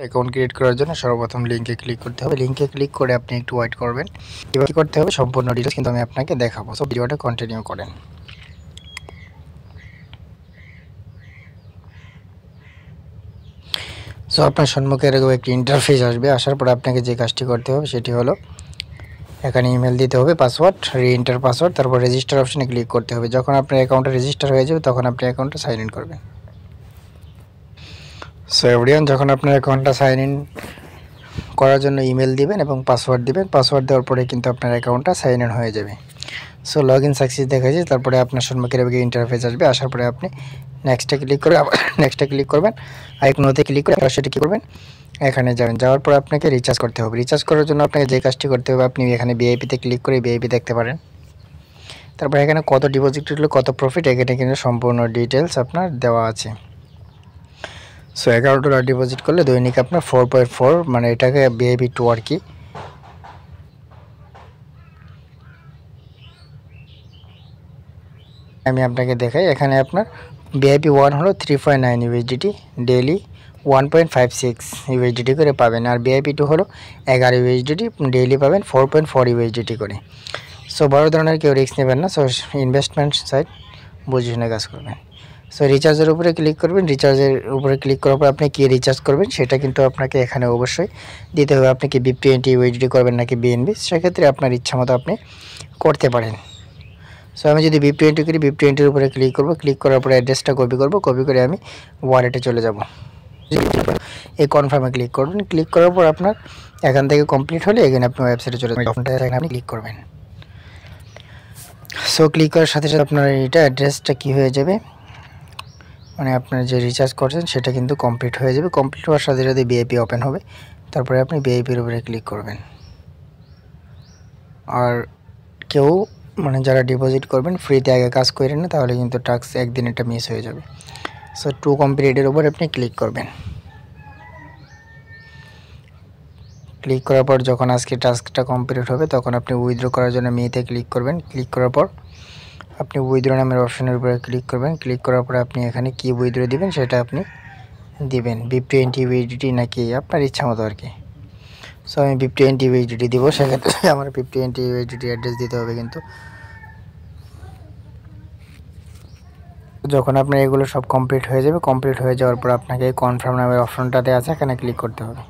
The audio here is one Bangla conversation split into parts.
অ্যাকাউন্ট ক্রিয়েট করার জন্য সর্বপ্রথম লিঙ্কে ক্লিক করতে হবে। লিঙ্কে ক্লিক করে আপনি একটু ওয়েট করবেন। কীভাবে করতে হবে সম্পূর্ণ ডিটেলস কিন্তু আমি আপনাকে দেখাবো। সো ভিডিওটা কন্টিনিউ করেন। সো আপনার সম্মুখে এরকম একটি ইন্টারফেস আসবে। আসার পর আপনাকে যে কাজটি করতে হবে সেটি হলো এখানে ইমেল দিতে হবে, পাসওয়ার্ড, রিএন্টার পাসওয়ার্ড, তারপর রেজিস্টার অপশনে ক্লিক করতে হবে। যখন আপনার অ্যাকাউন্টটা রেজিস্টার হয়ে যাবে তখন আপনি অ্যাকাউন্টটা সাইন ইন করবেন। সো এভরিওয়ান, যখন আপনার অ্যাকাউন্টটা সাইন ইন করার জন্য ইমেল দিবেন এবং পাসওয়ার্ড দিবেন। পাসওয়ার্ড দেওয়ার পরে কিন্তু আপনার অ্যাকাউন্টটা সাইন ইন হয়ে যাবে। সো লগ ইন সাকসেস দেখাচ্ছে। তারপরে আপনার সম্মুখে এভাবে ইন্টারফেস আসবে। আসার পরে আপনি নেক্সটে ক্লিক করে আবার নেক্সটে ক্লিক করবেন। আইকনোতে ক্লিক করে সেটা কী করবেন, এখানে যাবেন। যাওয়ার পর আপনাকে রিচার্জ করতে হবে। রিচার্জ করার জন্য আপনাকে যে কাজটি করতে হবে, আপনি এখানে ভিআইপিতে ক্লিক করে ভিআইপি দেখতে পারেন। তারপর এখানে কত ডিপোজিট হলো, কত প্রফিট, এখানে কিন্তু সম্পূর্ণ ডিটেলস আপনার দেওয়া আছে। সো $11 ডিপোজিট করলে দৈনিক আপনার 4.4, মানে এটাকে ভিআইপি 2 আর কি। আমি আপনাকে দেখাই। এখানে আপনার ভিআইপি 1 হলো 3.9 ইউএসডিটি, ডেইলি 1.56 ইউএসডিটি করে পাবেন। আর ভিআইপি 2 হলো 11 ইউএসডিটি, ডেইলি পাবেন 4.4 ইউএসডিটি করে। সো বড় ধরনের কেউ রিস্ক নেবেন না। সো ইনভেস্টমেন্ট সাইট বুঝে শুনে কাজ করবেন। সো রিচার্জের উপরে ক্লিক করবেন। রিচার্জের উপরে ক্লিক করার পর আপনি কী রিচার্জ করবেন সেটা কিন্তু আপনাকে এখানে অবশ্যই দিতে হবে। আপনি কি BIP20 ইউএসডি করবেন নাকি বিএনবি, সেক্ষেত্রে আপনার ইচ্ছা মতো আপনি করতে পারেন। সো আমি যদি BIP20 করি, BIP20-র উপরে ক্লিক করব। ক্লিক করার পরে অ্যাড্রেসটা কপি করব। কপি করে আমি ওয়ালেটে চলে যাব। এই কনফার্মে ক্লিক করবেন। ক্লিক করার পর আপনার এখান থেকে কমপ্লিট হলে এখানে আপনি ওয়েবসাইটে চলে যাবেন। আপনি ক্লিক করবেন। সো ক্লিক করার সাথে সাথে আপনার এটা অ্যাড্রেসটা কী হয়ে যাবে, মানে আপনার যে রিচার্জ করছেন সেটা কিন্তু কমপ্লিট হয়ে যাবে। কমপ্লিট হওয়ার সাথে সাথে ভিআইপি ওপেন হবে। তারপরে আপনি ভিআইপির উপরে ক্লিক করবেন। আর কেউ যারা ডিপোজিট করবেন ফ্রিতে আগে কাজ করেন না, তাহলে কিন্তু টাস্ক একদিন এটা মিস হয়ে যাবে। সো টু কমপ্লিটের উপর আপনি ক্লিক করবেন। ক্লিক করার পর যখন আজকে টাস্কটা কমপ্লিট হবে তখন আপনি উইথড্র করার জন্য মেতে ক্লিক করবেন। ক্লিক করার পর আপনি উইথড্র নামের অপশনের উপরে ক্লিক করবেন। ক্লিক করার পর আপনি এখানে কি উইথড্র দিবেন সেটা আপনি দিবেন, BIP20 ইউএসডিটি নাকি আপনার ইচ্ছা মতো আর কি। সো আমি BIP20 ইউএসডিটি দিব। সেক্ষেত্রে আমার BIP20 ইউএসডিটি অ্যাড্রেস দিতে হবে। কিন্তু যখন আপনার এগুলো সব কমপ্লিট হয়ে যাবে, কমপ্লিট হয়ে যাওয়ার পর আপনাকে কনফার্ম নামের অপশনটাতে আছে, এখানে ক্লিক করতে হবে।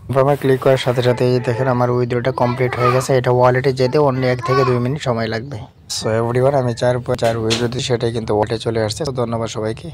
কনফার্মে ক্লিক করার সাথে সাথে দেখেন আমার উইথড্রটা কমপ্লিট হয়ে গেছে। এটা ওয়ালেটে যেতে অন্য 1 থেকে 2 মিনিট সময় লাগবে। সো এভরিওয়ান, আমি 4 উইথড্র দিই, সেটাই কিন্তু ওয়ালেটে চলে আসছে। তো ধন্যবাদ সবাইকে।